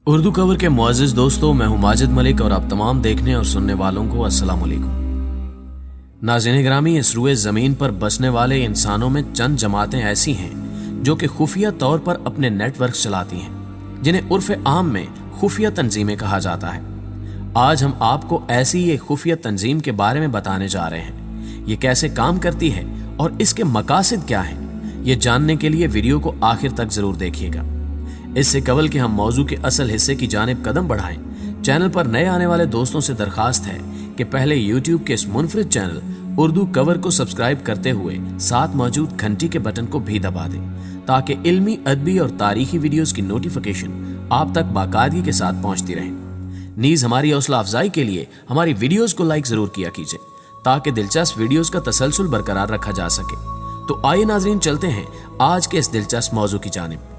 Urdu cover के मुअज़्ज़िज़ दोस्तों, मैं हूं माजिद मलिक और आप तमाम देखने और सुनने वालों को अस्सलाम वालेकुम। नाज़रीन गिरामी, इस रुए ज़मीन पर बसने वाले इंसानों में चंद जमातें ऐसी हैं जो कि खुफिया तौर पर अपने नेटवर्क चलाती हैं, जिन्हें उर्फ़ आम में खुफिया तंजीमें कहा जाता है। आज हम आपको ऐसी एक खुफिया तंजीम के बारे में बताने जा रहे हैं। ये कैसे काम करती है और इसके मकासद क्या हैं, ये जानने के लिए वीडियो को आखिर तक ज़रूर देखिएगा। इससे कबल कि हम मौजू के असल हिस्से की जानिब कदम बढ़ाएं, चैनल पर नए आने वाले दोस्तों से दरखास्त है कि पहले यूट्यूब के इस मुनफरिद चैनल उर्दू कवर को सब्सक्राइब करते हुए साथ मौजूद घंटी के बटन को भी दबा दें, ताकि इल्मी, अदबी और तारीखी वीडियोस की नोटिफिकेशन आप तक बाकायदगी के साथ पहुंचती रहे। नीज हमारी हौसला अफजाई के लिए हमारी वीडियोस को लाइक जरूर किया कीजिए, ताकि दिलचस्प वीडियोस का तसलसल बरकरार रखा जा सके। तो आइए नाजरीन, चलते हैं आज के इस दिलचस्प मौजू की जानिब।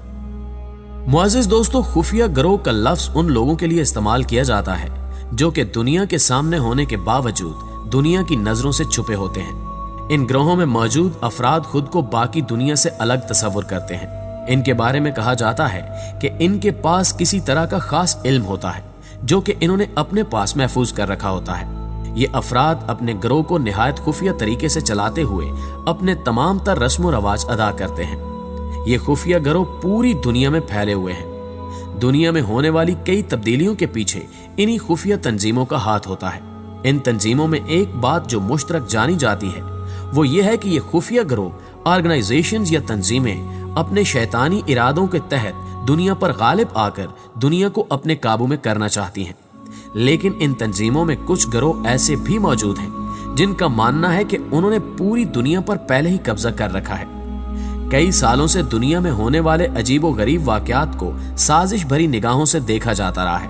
मुअज़्ज़िज़ दोस्तों, खुफिया गिरोह का लफ्ज उन लोगों के लिए इस्तेमाल किया जाता है जो कि दुनिया के सामने होने के बावजूद दुनिया की नजरों से छुपे होते हैं। इन गिरोहों में मौजूद अफराद खुद को बाकी दुनिया से अलग तस्वुर करते हैं। इनके बारे में कहा जाता है कि इनके पास किसी तरह का खास इल्म होता है जो कि इन्होंने अपने पास महफूज कर रखा होता है। ये अफराद अपने गिरोह को निहायत खुफिया तरीके से चलाते हुए अपने तमाम तर रस्म व रवाज अदा करते हैं। ये खुफिया गिरोह पूरी दुनिया में फैले हुए हैं। दुनिया में होने वाली कई तब्दीलियों के पीछे इन्हीं खुफिया तंजीमों का हाथ होता है। इन तंजीमों में एक बात जो मुश्तरक जानी जाती है वो ये है कि ये खुफिया गिरोह, ऑर्गेनाइजेशंस या तंजीमें अपने शैतानी इरादों के तहत दुनिया पर गालिब आकर दुनिया को अपने काबू में करना चाहती हैं। लेकिन इन तंजीमों में कुछ गिरोह ऐसे भी मौजूद हैं जिनका मानना है कि उन्होंने पूरी दुनिया पर पहले ही कब्जा कर रखा है। कई सालों से दुनिया में होने वाले अजीबो गरीब वाकयात को साजिश भरी निगाहों से देखा जाता रहा है,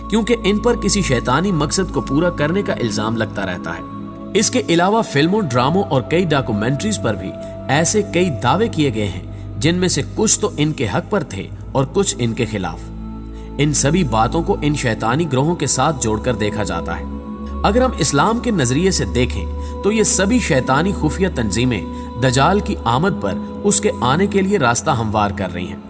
क्योंकि इन पर किसी शैतानी मकसद को पूरा करने का इल्जाम लगता रहता है। इसके अलावा फिल्मों, ड्रामों और कई डॉक्यूमेंट्रीज पर भी ऐसे कई दावे किए गए हैं जिनमें से कुछ तो इनके हक पर थे और कुछ इनके खिलाफ। इन सभी बातों को इन शैतानी ग्रोहों के साथ जोड़कर देखा जाता है। अगर हम इस्लाम के नजरिए से देखें तो ये सभी शैतानी खुफिया तंजीमें दजाल की आमद पर उसके आने के लिए रास्ता हमवार कर रही हैं,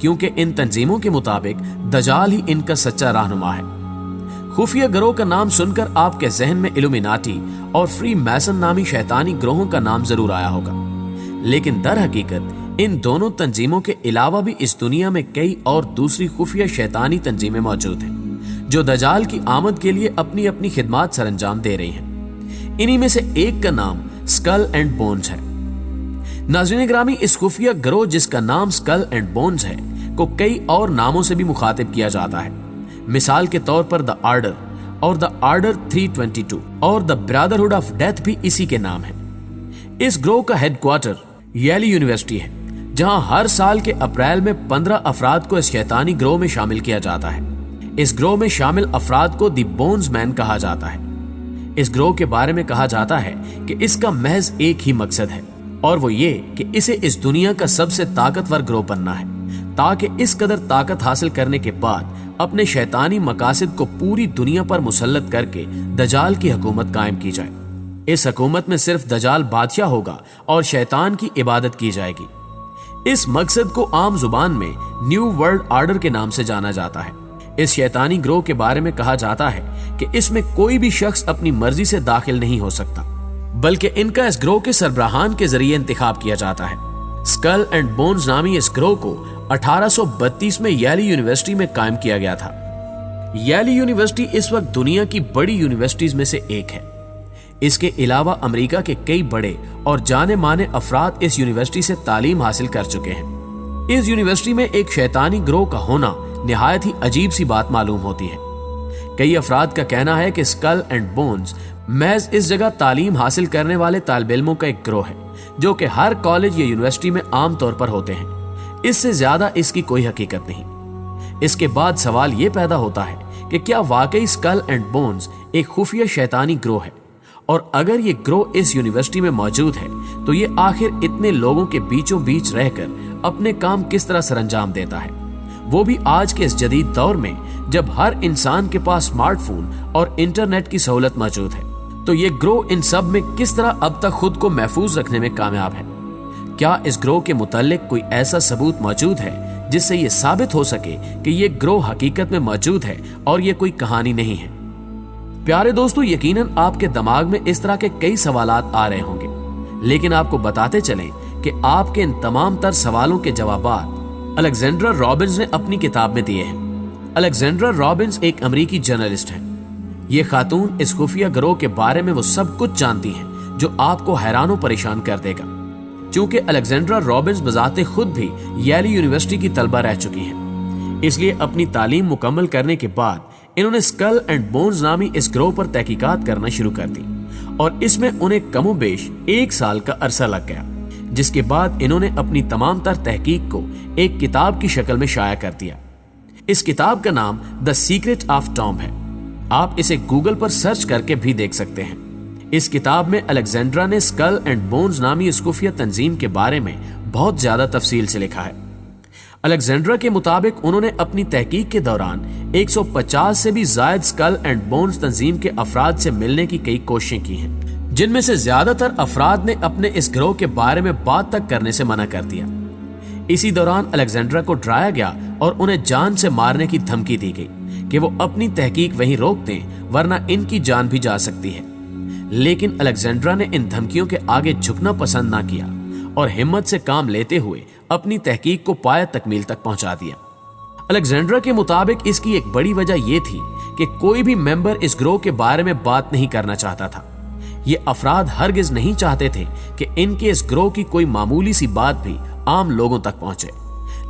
क्योंकि इन तंजीमों के मुताबिक दजाल ही इनका सच्चा रहनुमा है। खुफिया गिरोह का नाम सुनकर आपके जहन में इल्यूमिनाटी और फ्री मैसन नामी शैतानी ग्रोहों का नाम जरूर आया होगा, लेकिन दर हकीकत इन दोनों तंजीमों के अलावा भी इस दुनिया में कई और दूसरी खुफिया शैतानी तंजीमें मौजूद हैं जो दजाल की आमद के लिए अपनी अपनी खिदमात सरंजाम दे रही हैं। इन्हीं में से एक का नाम स्कल एंड बोन्स है। नाज़रीन गिरामी, इस खुफिया गिरोह जिसका नाम स्कल एंड बोन्स है को कई और नामों से भी मुखातिब किया जाता है। मिसाल के तौर पर द आर्डर और द आर्डर 322 और द ब्रदरहुड ऑफ डेथ भी इसी के नाम है। इस गिरोह का हेडक्वार्टर येली यूनिवर्सिटी है, जहां हर साल के अप्रैल में 15 अफराद को इस शैतानी गिरोह में शामिल किया जाता है। इस गिरोह में शामिल अफराद को दी बोन्स मैन कहा जाता है। इस गिरोह के बारे में कहा जाता है कि इसका महज एक ही मकसद है, और वो ये कि इसे इस दुनिया का सबसे ताकतवर गिरोह बनना है, ताकि इस कदर ताकत हासिल करने के बाद अपने शैतानी मकासद को पूरी दुनिया पर मुसल्लत करके दजाल की हुकूमत कायम की जाए। इस हुकूमत में सिर्फ दजाल बादशाह होगा और शैतान की इबादत की जाएगी। इस मकसद को आम जुबान में न्यू वर्ल्ड आर्डर के नाम से जाना जाता है। इस शैतानी गिरोह के बारे में कहा जाता है कि इसमें कोई भी शख्स अपनी मर्जी से दाखिल नहीं हो सकता, बल्कि इनका इस गिरोह के सरबराहान के जरिए इंतखाब किया जाता है। स्कल एंड बोन्स नामी इस गिरोह को 1832 में येली यूनिवर्सिटी में कायम किया गया था। येली यूनिवर्सिटी इस वक्त दुनिया की बड़ी यूनिवर्सिटीज में से एक है। इसके अलावा अमेरिका के कई बड़े और जाने माने अफराद इस यूनिवर्सिटी से तालीम हासिल कर चुके हैं। इस यूनिवर्सिटी में एक शैतानी गिरोह का होना निहायत ही अजीब सी बात मालूम होती है। कई अफराद का कहना है कि स्कल एंड बोन्स महज इस जगह तालीम हासिल करने वाले तालिब इल्मों का एक गिरोह है जो कि हर कॉलेज या यूनिवर्सिटी में आम तौर पर होते हैं। इससे ज्यादा इसकी कोई हकीकत नहीं। इसके बाद सवाल ये पैदा होता है कि क्या वाकई स्कल एंड बोन्स एक खुफिया शैतानी गिरोह है, और अगर ये गिरोह इस यूनिवर्सिटी में मौजूद है तो ये आखिर इतने लोगों के बीचों बीच रहकर अपने काम किस तरह सरंजाम देता है, वो भी आज के इस जदीद दौर में जब हर इंसान के पास स्मार्टफोन और इंटरनेट की सहूलत मौजूद है। तो ये गिरोह इन सब में किस तरह अब तक खुद को महफूज रखने में कामयाब है? क्या इस गिरोह के मुताल्लिक कोई ऐसा सबूत मौजूद है जिससे ये साबित हो सके कि ये ग्रोह हकीकत में मौजूद है और ये कोई कहानी नहीं है। प्यारे दोस्तों, यकीनन आपके दिमाग में इस तरह के कई सवालात आ रहे होंगे, लेकिन आपको बताते चलें कि आपके इन तमाम तर सवालों के जवाबात अलेक्जेंड्रा रॉबिन्स ने अपनी किताब में दिए हैं। अलेक्जेंड्रा रॉबिन्स एक अमेरिकी जर्नलिस्ट हैं। ये खातून इस खुफिया गिरोह के बारे में वो सब कुछ जानती हैं जो आपको हैरान परेशान कर देगा। क्योंकि अलेक्जेंड्रा रॉबिन्स बजाते खुद भी येल यूनिवर्सिटी की तलबा रह चुकी हैं, इसलिए अपनी तालीम मुकम्मल करने के बाद इन्होंने स्कल एंड बोन्स नामी इस ग्रोह पर तहकीकात करना शुरू कर दी और इसमें उन्हें कमोबेश 1 साल का अरसा लग गया, जिसके बाद इन्होंने अपनी तमाम तर तहकीक को एक किताब की शक्ल में शाया कर दिया। इस किताब का नाम द सीक्रेट ऑफ टॉम है। आप इसे गूगल पर सर्च करके भी देख सकते हैं। इस किताब में अलेक्जेंड्रा ने स्कल एंड बोन्स नामी इस खुफिया तंजीम के बारे में बहुत ज्यादा तफसील से लिखा है। अलेक्जेंड्रा के मुताबिक उन्होंने अपनी तहकीक के दौरान 150 से भी ज्यादा स्कल एंड बोन्स तंजीम के अफराद से मिलने की कई कोशिशें की हैं, जिनमें से ज्यादातर अफराद ने अपने इस गिरोह के बारे में बात तक करने से मना कर दिया। इसी दौरान अलेक्जेंड्रा को डराया गया और उन्हें जान से मारने की धमकी दी गई कि वो अपनी तहकीक वहीं रोक दें, वरना इनकी जान भी जा सकती है। लेकिन अलेक्जेंड्रा ने इन धमकियों के आगे झुकना पसंद ना किया और हिम्मत से काम लेते हुए अपनी तहकीक को पाया तकमील तक पहुंचा दिया। अलेक्जेंड्रा के मुताबिक इसकी एक बड़ी वजह यह थी कि कोई भी मेंबर इस ग्रोह के बारे में बात नहीं करना चाहता था। ये अफराद हरगिज नहीं चाहते थे कि इनके इस ग्रोह की कोई मामूली सी बात भी आम लोगों तक पहुंचे।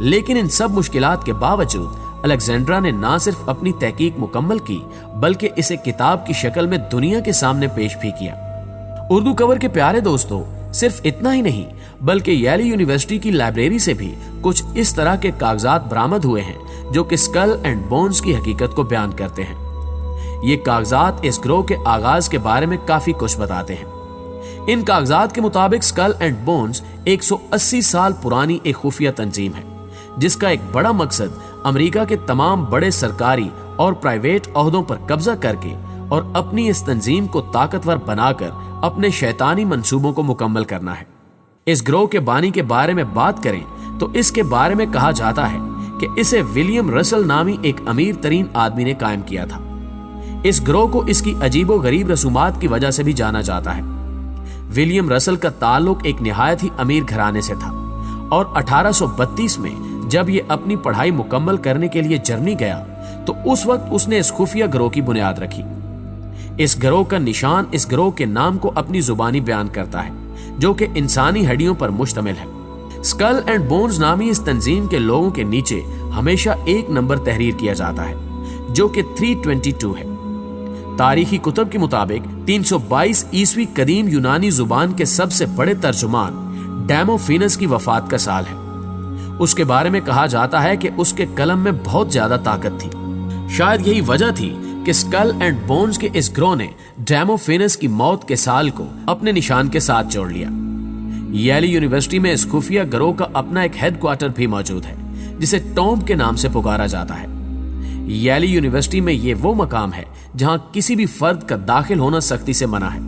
लेकिन इन सब मुश्किलात के बावजूद अलेक्जेंड्रा ने ना सिर्फ अपनी तहकीक मुकम्मल की, बल्कि इसे किताब की शक्ल में दुनिया के सामने पेश भी किया। उर्दू कवर के प्यारे दोस्तों, सिर्फ इतना ही नहीं बल्कि येल यूनिवर्सिटी की लाइब्रेरी से भी कुछ इस तरह के कागजात बरामद हुए हैं जो कि स्कल एंड बोन्स की हकीकत को बयान करते हैं। ये कागजात इस ग्रोह के आगाज के बारे में काफी कुछ बताते हैं। इन कागजात के मुताबिक स्कल एंड बोन्स 180 साल पुरानी एक खुफिया तंजीम है, जिसका एक बड़ा मकसद अमेरिका के तमाम बड़े सरकारी और प्राइवेट ओहदों पर कब्जा करके और अपनी इस तंजीम को ताकतवर बनाकर अपने शैतानी मंसूबों को मुकम्मल करना है। इस ग्रोह के बानी के बारे में बात करें तो इसके बारे में कहा जाता है कि इसे विलियम रसल नामी एक अमीर तरीन आदमी ने कायम किया था। इस ग्रोह को इसकी अजीबो गरीब रसूमात की वजह से भी जाना जाता है। विलियम रसल का ताल्लुक एक निहायत ही अमीर घराने से था और 1832 में जब ये अपनी पढ़ाई मुकम्मल करने के लिए जर्मनी गया तो उस वक्त उसने इस खुफिया गिरोह की बुनियाद रखी। इस गिरोह का निशान इस गिरोह के नाम को अपनी जुबानी बयान करता है, जो कि इंसानी हड्डियों पर मुश्तमिल है। स्कल एंड बोन्स नामी इस तंजीम के लोगों के नीचे हमेशा 1 नंबर तहरीर किया जाता है, जो कि 322 है। तारीखी कुतब के मुताबिक 322 ईस्वी कदीम यूनानी जुबान के सबसे बड़े तर्जुमान डेमोफिनस की वफात का साल है। उसके बारे में कहा जाता है कि उसके कलम में बहुत ज्यादा ताकत थी। शायद यही वजह थी कि स्कल एंड बोन्स के इस ग्रोह ने डेमोफिनस की मौत के साल को अपने निशान के साथ जोड़ लिया। येल यूनिवर्सिटी में इस खुफिया गिरोह का अपना एक हेडक्वार्टर भी मौजूद है, जिसे टॉम के नाम से पुकारा जाता है। येल यूनिवर्सिटी में ये वो मकाम है जहां किसी भी फर्द का दाखिल होना सख्ती से मना है,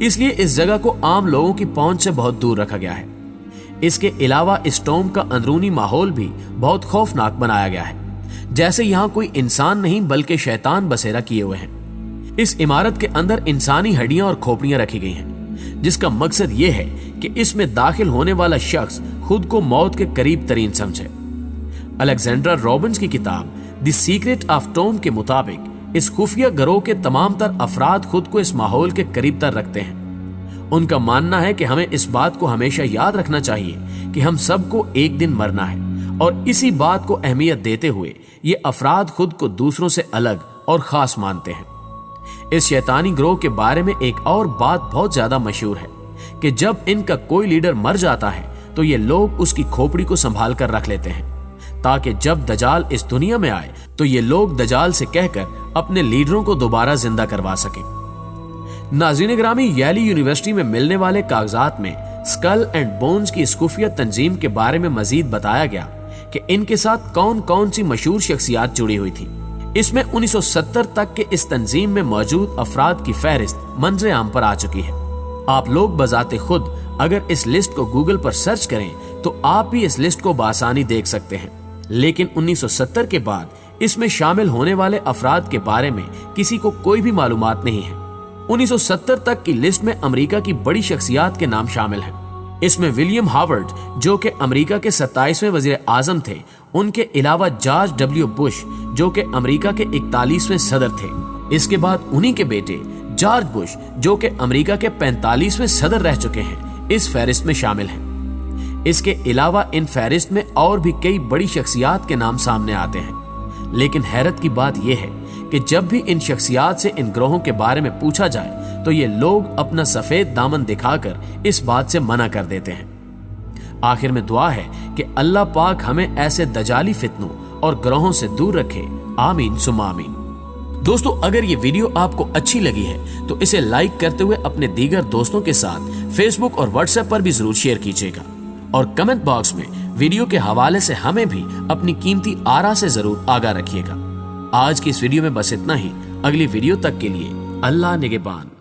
इसलिए इस जगह को आम लोगों की पहुंच से बहुत दूर रखा गया है। इसके अलावा इस टॉम का अंदरूनी माहौल भी बहुत खौफनाक बनाया गया है, जैसे यहाँ कोई इंसान नहीं बल्कि शैतान बसेरा किए हुए हैं। इस इमारत के अंदर इंसानी हड्डियां और खोपड़ियां रखी गई हैं, जिसका मकसद यह है कि इसमें दाखिल होने वाला शख्स खुद को मौत के करीब तरीन समझे। अलेक्जेंड्रा रॉबिन्स की किताब द सीक्रेट ऑफ टॉम के मुताबिक इस खुफिया गिरोह के तमाम तर अफराद खुद को इस माहौल के करीब तर रखते हैं। उनका मानना है कि हमें इस बात को हमेशा याद रखना चाहिए कि हम सबको एक दिन मरना है, और इसी बात को अहमियत देते हुए ये अफराद खुद को दूसरों से अलग और खास मानते हैं। इस शैतानी गिरोह के बारे में एक और बात बहुत ज्यादा मशहूर है कि जब इनका कोई लीडर मर जाता है तो ये लोग उसकी खोपड़ी को संभाल कर रख लेते हैं, ताकि जब दजाल इस दुनिया में आए तो ये लोग दजाल से कहकर अपने लीडरों को दोबारा जिंदा करवा सके। नाज़रीन ग्रामी, येल यूनिवर्सिटी में मिलने वाले कागजात में स्कल एंड बोन्स की इस खुफिया तंजीम के बारे में मजीद बताया गया कि इनके साथ कौन कौन सी मशहूर शख्सियात जुड़ी हुई थी। इसमें 1970 तक के इस तंजीम में मौजूद अफराद की फहरिस्त मंजर आम पर आ चुकी है। आप लोग बजाते खुद अगर इस लिस्ट को गूगल पर सर्च करें तो आप भी इस लिस्ट को बासानी देख सकते हैं। लेकिन 1970 के बाद इसमें शामिल होने वाले अफराद के बारे में किसी को कोई भी मालूमात नहीं है। 1970 तक की लिस्ट में अमेरिका की बड़ी शख्सियात के नाम शामिल हैं। इसमें विलियम हावर्ड, जो कि अमेरिका के 27वें वजीर आजम थे, उनके अलावा जॉर्ज डब्ल्यू बुश, जो कि अमेरिका के 41वें सदर थे। इसके बाद उन्हीं के बेटे जॉर्ज बुश, जो कि अमेरिका के 45वें सदर रह चुके हैं, इस फहरिस्त में शामिल हैं। इसके अलावा इन फहरिस्त में और भी कई बड़ी शख्सियात के नाम सामने आते हैं। लेकिन हैरत की बात यह है कि जब भी इन शख्सियात से इन ग्रोहों के बारे में पूछा जाए तो ये लोग अपना सफेद दामन दिखाकर इस बात से मना कर देते हैं। आखिर में दुआ है कि अल्लाह पाक हमें ऐसे दजाली फितनों और ग्रोहों से दूर रखे। आमीन सुम्मा आमीन। दोस्तों, अगर ये वीडियो आपको अच्छी लगी है तो इसे लाइक करते हुए अपने दीगर दोस्तों के साथ फेसबुक और व्हाट्सएप पर भी जरूर शेयर कीजिएगा और कमेंट बॉक्स में वीडियो के हवाले से हमें भी अपनी कीमती आरा से जरूर आगाह रखिएगा। आज की इस वीडियो में बस इतना ही। अगली वीडियो तक के लिए अल्लाह निगहबान।